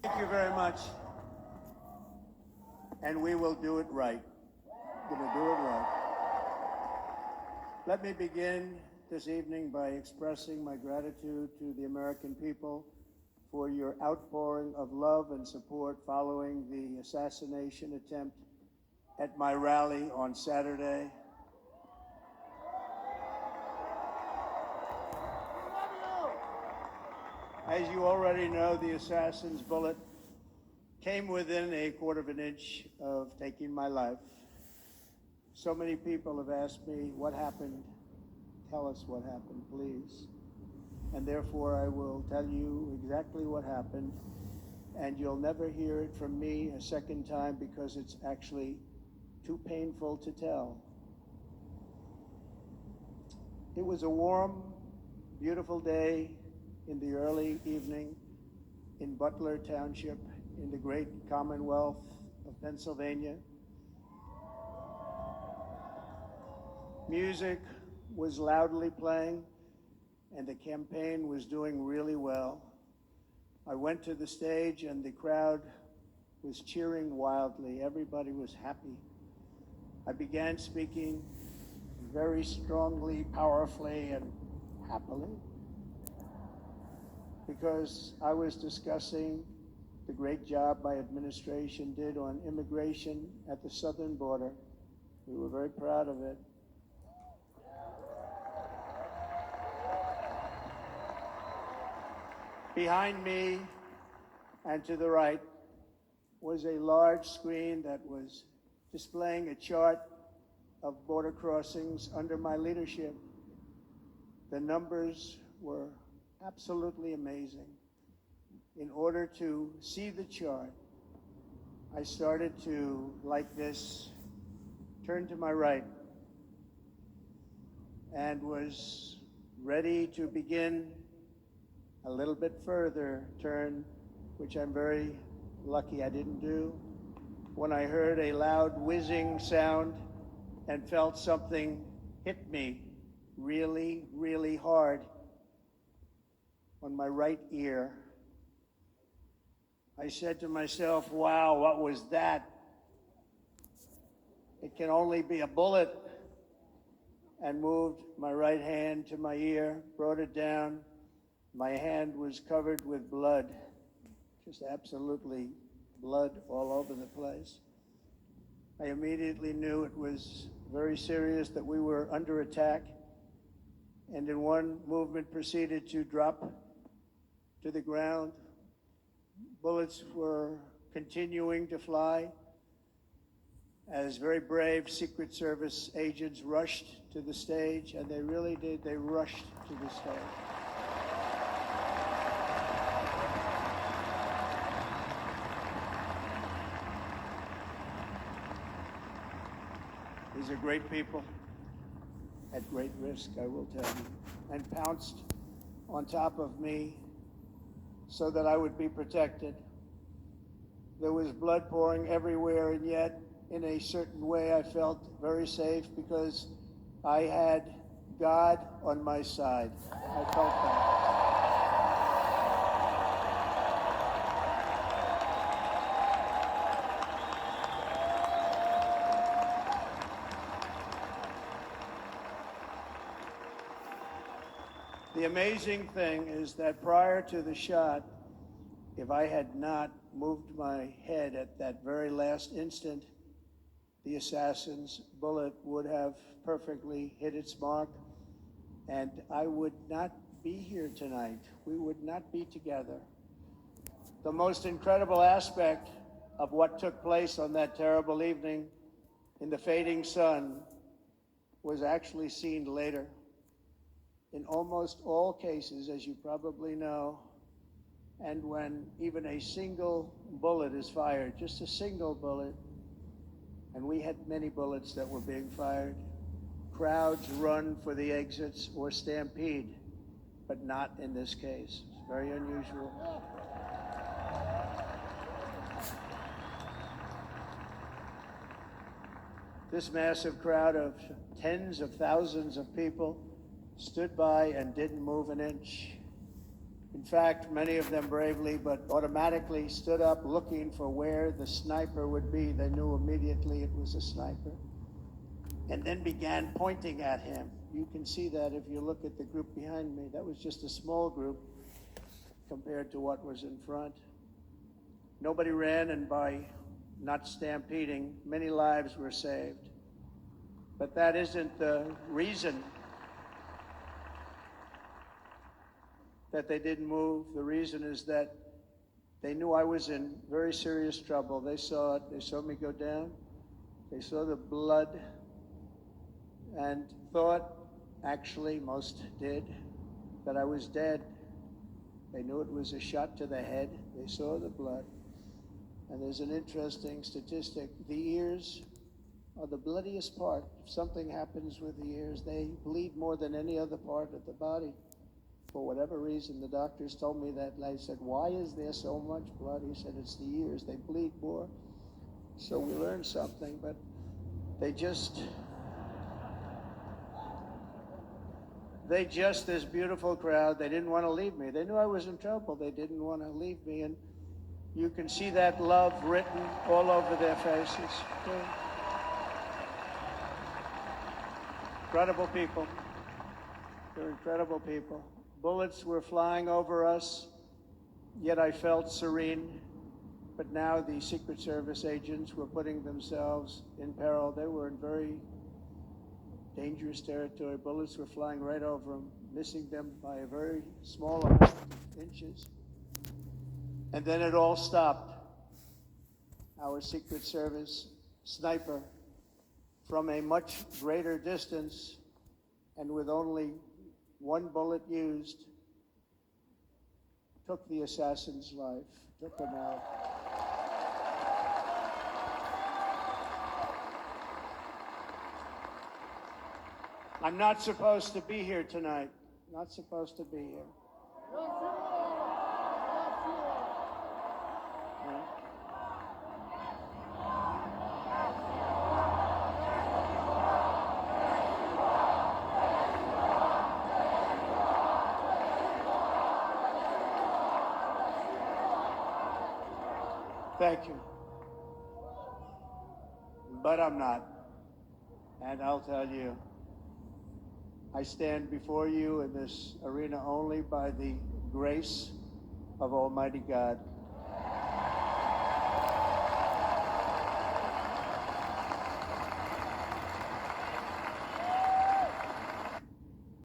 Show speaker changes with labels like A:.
A: Thank you very much. And we will do it right. We're going to do it right. Let me begin this evening by expressing my gratitude to the American people for your outpouring of love and support following the assassination attempt at my rally on Saturday. As you already know, the assassin's bullet came within a quarter of an inch of taking my life. So many people have asked me, what happened? Tell us what happened, please. And therefore, I will tell you exactly what happened. And you'll never hear it from me a second time because it's actually too painful to tell. It was a warm, beautiful day in the early evening in Butler Township in the great Commonwealth of Pennsylvania. Music was loudly playing and the campaign was doing really well. I went to the stage and the crowd was cheering wildly. Everybody was happy. I began speaking very strongly, powerfully, and happily because I was discussing the great job my administration did on immigration at the southern border. We were very proud of it. Behind me and to the right was a large screen that was displaying a chart of border crossings under my leadership. The numbers were absolutely amazing. In order to see the chart, I started to, like this, turn to my right and was ready to begin a little bit further turn, which I'm very lucky I didn't do, when I heard a loud whizzing sound and felt something hit me really, really hard on my right ear. I said to myself, wow, what was that? It can only be a bullet. And moved my right hand to my ear, brought it down. My hand was covered with blood, just absolutely blood all over the place. I immediately knew it was very serious, that we were under attack, and in one movement proceeded to drop to the ground. Bullets were continuing to fly as very brave Secret Service agents rushed to the stage, and they really did, they rushed to the stage. These are great people at great risk, I will tell you, and pounced on top of me so that I would be protected. There was blood pouring everywhere, and yet, in a certain way, I felt very safe because I had God on my side. I felt that. The amazing thing is that prior to the shot, if I had not moved my head at that very last instant, the assassin's bullet would have perfectly hit its mark, and I would not be here tonight. We would not be together. The most incredible aspect of what took place on that terrible evening in the fading sun was actually seen later. In almost all cases, as you probably know, and when even a single bullet is fired, just a single bullet, and we had many bullets that were being fired, crowds run for the exits or stampede, but not in this case. It's very unusual. This massive crowd of tens of thousands of people stood by and didn't move an inch. In fact, many of them bravely, but automatically stood up looking for where the sniper would be. They knew immediately it was a sniper, and then began pointing at him. You can see that if you look at the group behind me. That was just a small group compared to what was in front. Nobody ran, and by not stampeding, many lives were saved. But that isn't the reason that they didn't move. The reason is that they knew I was in very serious trouble. They saw it. They saw me go down. They saw the blood and thought, actually most did, that I was dead. They knew it was a shot to the head. They saw the blood. And there's an interesting statistic. The ears are the bloodiest part. If something happens with the ears, they bleed more than any other part of the body. For whatever reason, the doctors told me that, and I said, why is there so much blood? He said, it's the ears. They bleed more. So we learned something, but they just, this beautiful crowd, they didn't want to leave me. They knew I was in trouble. They didn't want to leave me. And you can see that love written all over their faces. Incredible people. They're incredible people. Bullets were flying over us, yet I felt serene. But now the Secret Service agents were putting themselves in peril. They were in very dangerous territory. Bullets were flying right over them, missing them by a very small amount of inches. And then it all stopped. Our Secret Service sniper, from a much greater distance and with only one bullet used, took the assassin's life, took him out. I'm not supposed to be here tonight. Not supposed to be here. Thank you. But I'm not. And I'll tell you, I stand before you in this arena only by the grace of Almighty God.